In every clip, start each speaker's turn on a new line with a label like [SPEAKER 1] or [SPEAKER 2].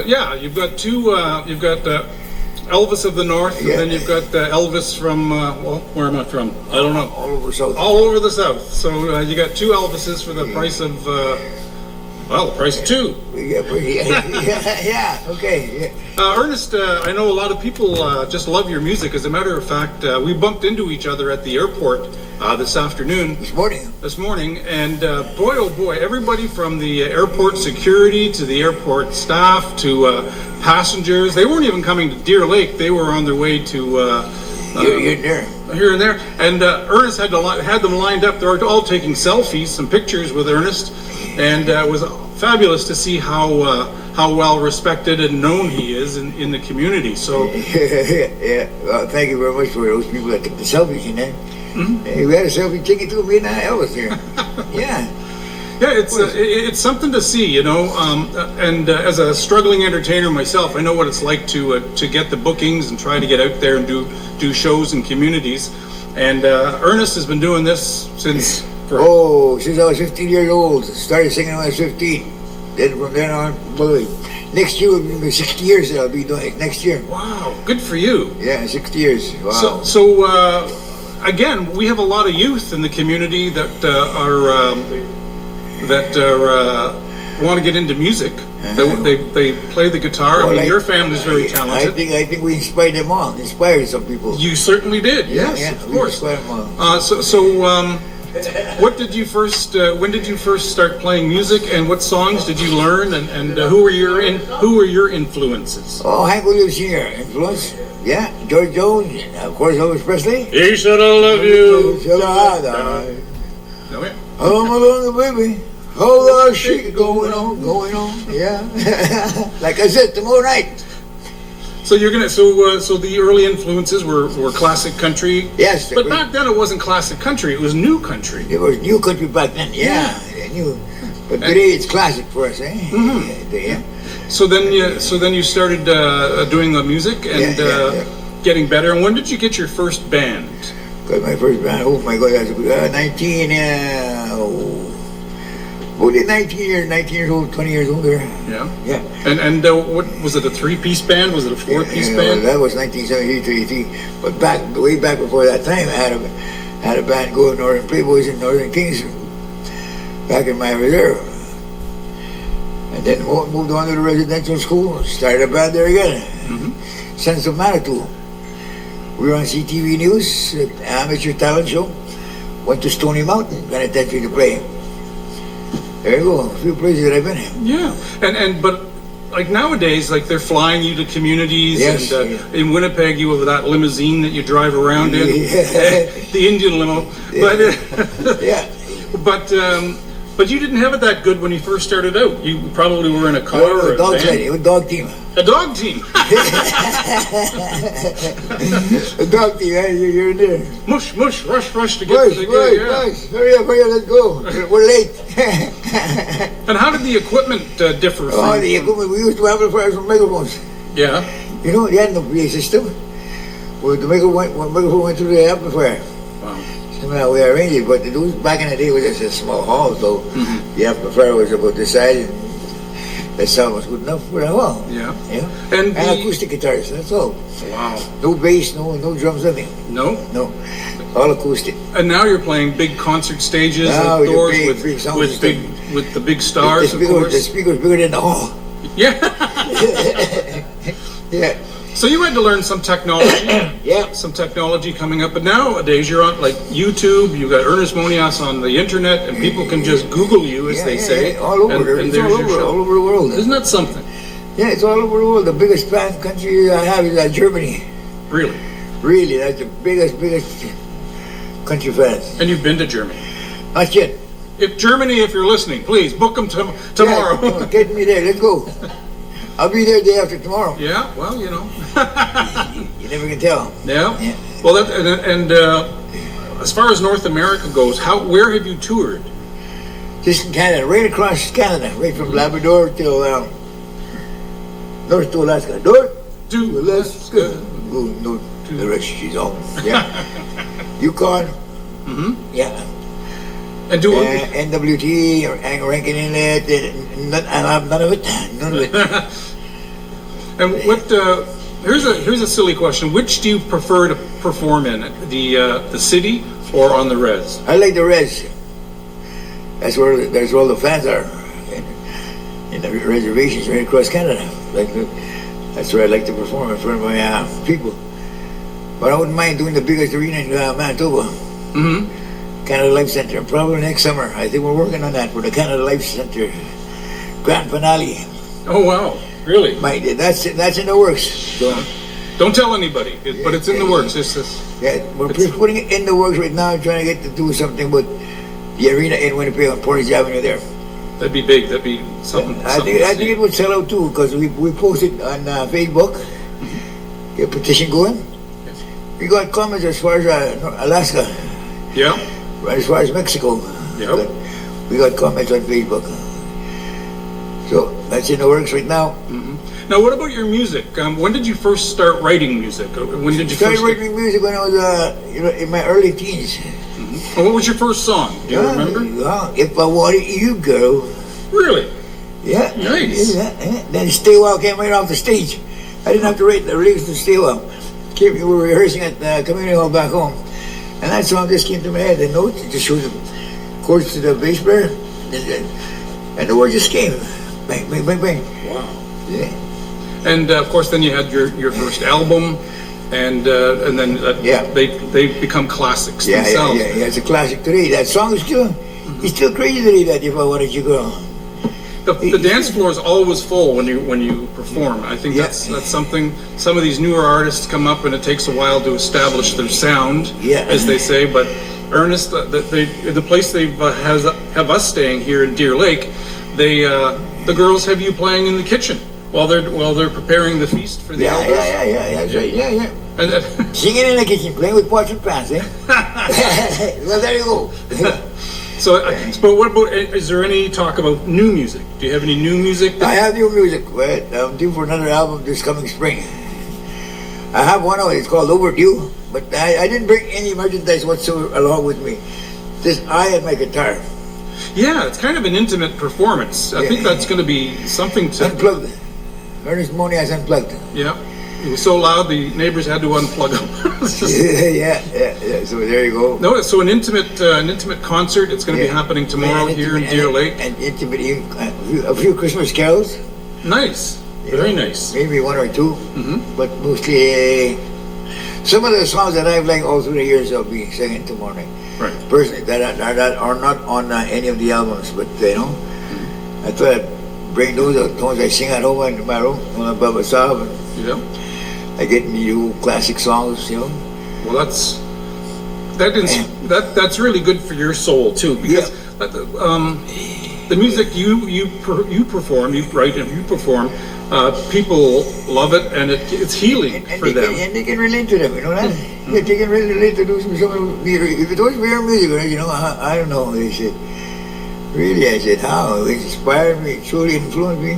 [SPEAKER 1] Yeah, you've got two. You've got Elvis of the North, and then you've got Elvis from. Well, where am I from? I don't know.
[SPEAKER 2] All over the South.
[SPEAKER 1] All over the South. So you got two Elvises for the price of. Well, the price of two.
[SPEAKER 2] Yeah. Okay. Yeah.
[SPEAKER 1] Ernest, I know a lot of people just love your music. As a matter of fact, we bumped into each other at the airport this afternoon. This morning, and boy, oh boy, everybody from the airport security to the airport staff to passengers, they weren't even coming to Deer Lake. They were on their way to here and there. And Ernest had them lined up. They were all taking selfies, some pictures with Ernest, and it was fabulous to see how well respected and known he is in the community. So
[SPEAKER 2] yeah. Well, thank you very much for those people that took the selfies in there. Mm-hmm. Hey, we had a selfie taken too. Me and Elvis here. Yeah.
[SPEAKER 1] Yeah, it's something to see, you know. And as a struggling entertainer myself, I know what it's like to get the bookings and try to get out there and do shows in communities. And Ernest has been doing this since I
[SPEAKER 2] was 15 years old. Started singing when I was 15. Then from then on, next year will be 60 years that I'll be doing it. Next year.
[SPEAKER 1] Wow, good for you.
[SPEAKER 2] Yeah, 60 years. Wow.
[SPEAKER 1] So again, we have a lot of youth in the community that want to get into music. They play the guitar.
[SPEAKER 2] Well,
[SPEAKER 1] your family's very talented.
[SPEAKER 2] I think we inspired them all. Inspired some people.
[SPEAKER 1] You certainly did. Yes, of course.
[SPEAKER 2] Inspired them all.
[SPEAKER 1] What did you first? When did you first start playing music, and what songs did you learn, and who were your influences?
[SPEAKER 2] Oh, Hank Williams Sr. influence. Yeah, George Jones, of course, Elvis Presley.
[SPEAKER 1] He said I love you.
[SPEAKER 2] Shall I die?
[SPEAKER 1] No, yeah.
[SPEAKER 2] I'm along, baby. Whole lot of shit going on. Yeah. Like I said, tomorrow night.
[SPEAKER 1] So you're gonna so the early influences were classic country.
[SPEAKER 2] Yes.
[SPEAKER 1] But back then it wasn't classic country; it was new country.
[SPEAKER 2] It was new country back then. Yeah. New. But today it's classic for us, eh?
[SPEAKER 1] Mm-hmm.
[SPEAKER 2] Yeah.
[SPEAKER 1] So then you started doing the music and getting better. And when did you get your first band?
[SPEAKER 2] Got my first band. Oh my God, that's 19 years old, 20 years old there.
[SPEAKER 1] Yeah. And what was it? A 3-piece band? Was it a 4-piece band?
[SPEAKER 2] That was 1973. But way back before that time, I had a band going, Northern Playboys and Northern Kings, back in my reserve. And then moved on to the residential school, started a band there again. Mm-hmm. Sons of Manitou. We were on CTV News, amateur talent show. Went to Stony Mountain, got a entry to play. There you go, a few places that I've been in.
[SPEAKER 1] Yeah, but like nowadays, like they're flying you to communities, and in Winnipeg you have that limousine that you drive around in, the Indian limo. But you didn't have it that good when you first started out. You probably were in a car or a van.
[SPEAKER 2] It was a dog team.
[SPEAKER 1] A dog team.
[SPEAKER 2] A dog team, you're in there.
[SPEAKER 1] Mush, rush to get to the gig.
[SPEAKER 2] Mush. Hurry up, let's go. We're late.
[SPEAKER 1] And how did the equipment differ from?
[SPEAKER 2] The equipment, we used to have amplifiers from megaphones.
[SPEAKER 1] Yeah.
[SPEAKER 2] You know, they had no PA system. Well, the megaphone went through the amplifier.
[SPEAKER 1] Wow.
[SPEAKER 2] Somehow we arranged it, but back in the day it was just a small hall, so the amplifier was about this size, and the sound was good enough for a while.
[SPEAKER 1] Yeah.
[SPEAKER 2] And acoustic guitars, that's all.
[SPEAKER 1] Wow.
[SPEAKER 2] No bass, no drums, nothing.
[SPEAKER 1] No?
[SPEAKER 2] No. All acoustic.
[SPEAKER 1] And now you're playing big concert stages outdoors with the big stars, of course.
[SPEAKER 2] The speaker's bigger than the hall.
[SPEAKER 1] Yeah.
[SPEAKER 2] Yeah.
[SPEAKER 1] So you had to learn some technology.
[SPEAKER 2] Yeah.
[SPEAKER 1] Some technology coming up. But nowadays you're on like YouTube, you've got Ernest Monias on the internet, and people can just Google you, as they say.
[SPEAKER 2] All over.
[SPEAKER 1] And there's your show.
[SPEAKER 2] All over the world.
[SPEAKER 1] Isn't that something?
[SPEAKER 2] Yeah, it's all over the world. The biggest fan country I have is Germany.
[SPEAKER 1] Really?
[SPEAKER 2] Really, that's the biggest country fans.
[SPEAKER 1] And you've been to Germany?
[SPEAKER 2] Not yet.
[SPEAKER 1] If you're listening, please book them tomorrow.
[SPEAKER 2] Yeah, get me there. Let's go. I'll be there the day after tomorrow.
[SPEAKER 1] Yeah, well, you know.
[SPEAKER 2] You never can tell.
[SPEAKER 1] Yeah. Well, as far as North America goes, where have you toured?
[SPEAKER 2] Just in Canada, right across Canada, right from Labrador till north to Alaska. North to Alaska. Go north to the rest she's on. Yeah. Yukon.
[SPEAKER 1] Mm-hmm.
[SPEAKER 2] Yeah.
[SPEAKER 1] And
[SPEAKER 2] NWT or Rankin Inlet, and I have none of it.
[SPEAKER 1] And what? Here's a silly question. Which do you prefer to perform in? The city or on the res?
[SPEAKER 2] I like the res. That's where all the fans are. In the reservations right across Canada. That's where I like to perform in front of my people. But I wouldn't mind doing the biggest arena in Manitoba.
[SPEAKER 1] Mm-hmm.
[SPEAKER 2] Canada Life Center. Probably next summer. I think we're working on that for the Canada Life Center grand finale.
[SPEAKER 1] Oh wow! Really?
[SPEAKER 2] That's in the works. So,
[SPEAKER 1] don't tell anybody, but it's in the works.
[SPEAKER 2] We're putting it in the works right now, trying to get to do something with the arena in Winnipeg on Portage Avenue there.
[SPEAKER 1] That'd be big. That'd be something.
[SPEAKER 2] I think it would sell out too, because we posted on Facebook, get a petition going.
[SPEAKER 1] Yes.
[SPEAKER 2] We got comments as far as Alaska.
[SPEAKER 1] Yeah.
[SPEAKER 2] As far as Mexico.
[SPEAKER 1] Yeah.
[SPEAKER 2] We got comments on Facebook. So that's in the works right now.
[SPEAKER 1] Mm-hmm. Now, what about your music? When did you first start writing music? When did you
[SPEAKER 2] started writing music when I was in my early teens.
[SPEAKER 1] Mm-hmm. And what was your first song? Do you remember?
[SPEAKER 2] If I Wanted You, Girl.
[SPEAKER 1] Really?
[SPEAKER 2] Yeah.
[SPEAKER 1] Nice.
[SPEAKER 2] Then Stay Well came right off the stage. I didn't have to write the lyrics to Stay Well. We were rehearsing at the community hall back home. And that song just came to my head. The notes, it just showed the chords to the bass player. And the words just came. Bang, bang, bang, bang.
[SPEAKER 1] Wow.
[SPEAKER 2] Yeah.
[SPEAKER 1] And of course, then you had your first album, and then they become classics themselves.
[SPEAKER 2] Yeah. It's a classic today. That song is still, it's still crazy today. That If I Wanted You, Girl.
[SPEAKER 1] The dance floor is always full when you perform. I think that's something. Some of these newer artists come up, and it takes a while to establish their sound, as they say. But Ernest, the place they have us staying here in Deer Lake, the girls have you playing in the kitchen while they're preparing the feast for the Elvis.
[SPEAKER 2] That's right. Yeah.
[SPEAKER 1] And
[SPEAKER 2] singing in the kitchen, playing with pots and pans, eh? Well, there you go.
[SPEAKER 1] So, but what about? Is there any talk about new music? Do you have any new music?
[SPEAKER 2] I have new music. I'm due for another album this coming spring. I have one of it. It's called Overdue, but I didn't bring any merchandise whatsoever along with me. Just I and my guitar.
[SPEAKER 1] Yeah, it's kind of an intimate performance. I think that's going to be something to
[SPEAKER 2] unplugged. Ernest Monias unplugged.
[SPEAKER 1] Yeah, it was so loud the neighbors had to unplug them.
[SPEAKER 2] yeah. So there you go.
[SPEAKER 1] No, so an intimate concert. It's going to be happening tomorrow here in Deer Lake.
[SPEAKER 2] And intimate, a few Christmas carols.
[SPEAKER 1] Nice, very nice.
[SPEAKER 2] Maybe one or two, but mostly some of the songs that I've liked all through the years I'll be singing tomorrow night.
[SPEAKER 1] Right.
[SPEAKER 2] Personally, that are not on any of the albums, but I thought I'd bring those tones I sing at home in my room when I'm by myself. I get new classic songs,
[SPEAKER 1] Well, that's really good for your soul too, because the music you perform, you write and you perform, people love it, and it's healing for them.
[SPEAKER 2] And they can relate to them, that? They can really relate to those. If it was your music, I don't know. They said, really, I said, how? It inspired me, it truly influenced me.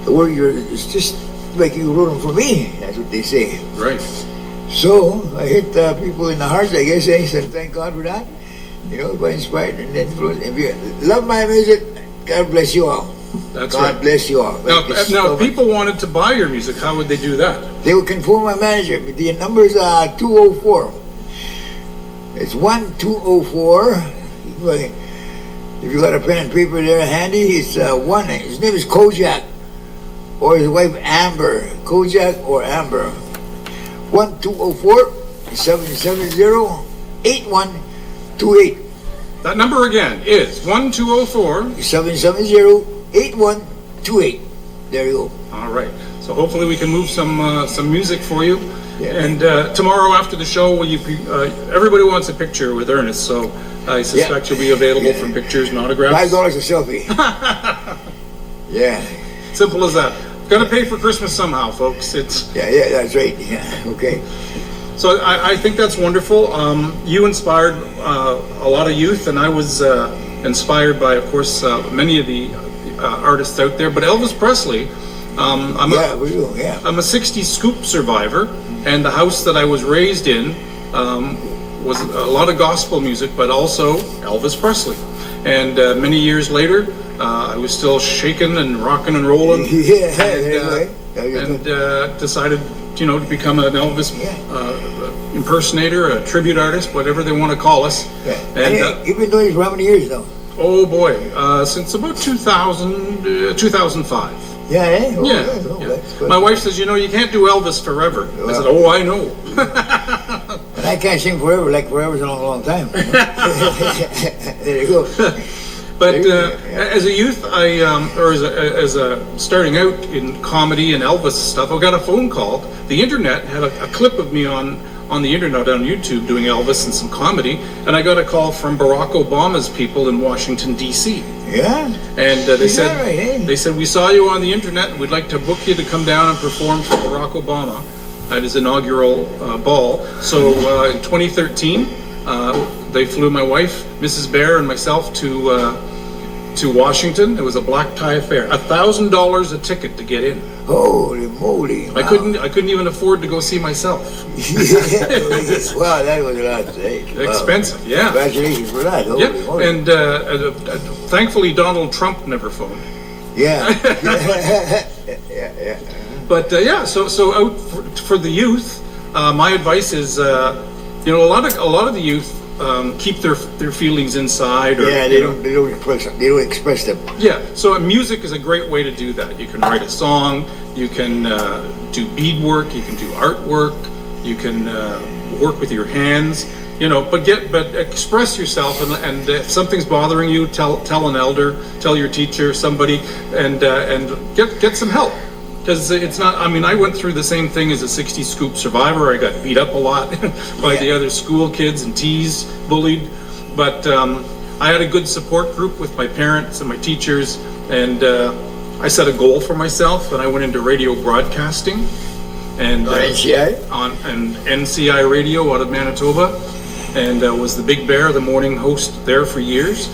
[SPEAKER 2] The word it's just like you wrote them for me. That's what they say.
[SPEAKER 1] Right.
[SPEAKER 2] So I hit people in the hearts, I guess. I said, thank God for that. By inspired and influenced. If you love my music, God bless you all.
[SPEAKER 1] That's
[SPEAKER 2] God
[SPEAKER 1] right.
[SPEAKER 2] bless you all.
[SPEAKER 1] Now, if people wanted to buy your music, how would they do that?
[SPEAKER 2] They would confirm my manager. The number is 204. It's 1204. If you got a pen and paper there handy, it's one. His name is Kojak, or his wife Amber. Kojak or Amber. 1204-770-8128.
[SPEAKER 1] That number again is
[SPEAKER 2] 1204-770-8128. There you go.
[SPEAKER 1] All right. So hopefully we can move some music for you.
[SPEAKER 2] Yeah.
[SPEAKER 1] And tomorrow after the show, everybody wants a picture with Ernest, so I suspect you'll be available for pictures and autographs.
[SPEAKER 2] $5 a selfie. Yeah.
[SPEAKER 1] Simple as that. Got to pay for Christmas somehow, folks. It's
[SPEAKER 2] that's right. Yeah. Okay.
[SPEAKER 1] So I think that's wonderful. You inspired a lot of youth, and I was inspired by, of course, many of the artists out there. But Elvis Presley, I'm a 60s scoop survivor, and the house that I was raised in was a lot of gospel music, but also Elvis Presley. And many years later, I was still shaking and rocking and rolling. And decided, to become an Elvis impersonator, a tribute artist, whatever they want to call us.
[SPEAKER 2] Yeah.
[SPEAKER 1] And
[SPEAKER 2] you've been doing this for how many years now?
[SPEAKER 1] Oh boy, since about 2005.
[SPEAKER 2] Yeah, eh? Oh,
[SPEAKER 1] Yeah.
[SPEAKER 2] That's good.
[SPEAKER 1] My wife says, you can't do Elvis forever.
[SPEAKER 2] Well,
[SPEAKER 1] I said, oh, I know.
[SPEAKER 2] And I can't sing forever, like forever's a long, long time. There you go.
[SPEAKER 1] But as a youth, or as a starting out in comedy and Elvis stuff, I got a phone call. The internet had a clip of me on the internet on YouTube doing Elvis and some comedy, and I got a call from Barack Obama's people in Washington D.C.
[SPEAKER 2] Yeah.
[SPEAKER 1] And they said,
[SPEAKER 2] right, eh?
[SPEAKER 1] they said, we saw you on the internet, and we'd like to book you to come down and perform for Barack Obama at his inaugural ball. So in 2013, they flew my wife, Mrs. Bear, and myself to Washington. It was a black tie affair. $1,000 a ticket to get in.
[SPEAKER 2] Holy moly! Wow.
[SPEAKER 1] I couldn't even afford to go see myself.
[SPEAKER 2] Wow, that was a lot to say.
[SPEAKER 1] Expensive,
[SPEAKER 2] wow.
[SPEAKER 1] yeah.
[SPEAKER 2] Congratulations for that. Holy moly.
[SPEAKER 1] And thankfully Donald Trump never phoned.
[SPEAKER 2] Yeah.
[SPEAKER 1] But so out for the youth, my advice is, a lot of the youth keep their feelings inside. Or,
[SPEAKER 2] they don't express them.
[SPEAKER 1] Yeah, so music is a great way to do that. You can write a song, you can do beadwork, you can do artwork, you can work with your hands. But express yourself, and if something's bothering you, tell an elder, tell your teacher, somebody, and get some help. Because it's not, I went through the same thing as a 60 scoop survivor. I got beat up a lot by the other school kids and teased, bullied. But I had a good support group with my parents and my teachers. And I set a goal for myself, and I went into radio broadcasting. And
[SPEAKER 2] NCI?
[SPEAKER 1] On NCI radio out of Manitoba. And was the Big Bear, the morning host there for years.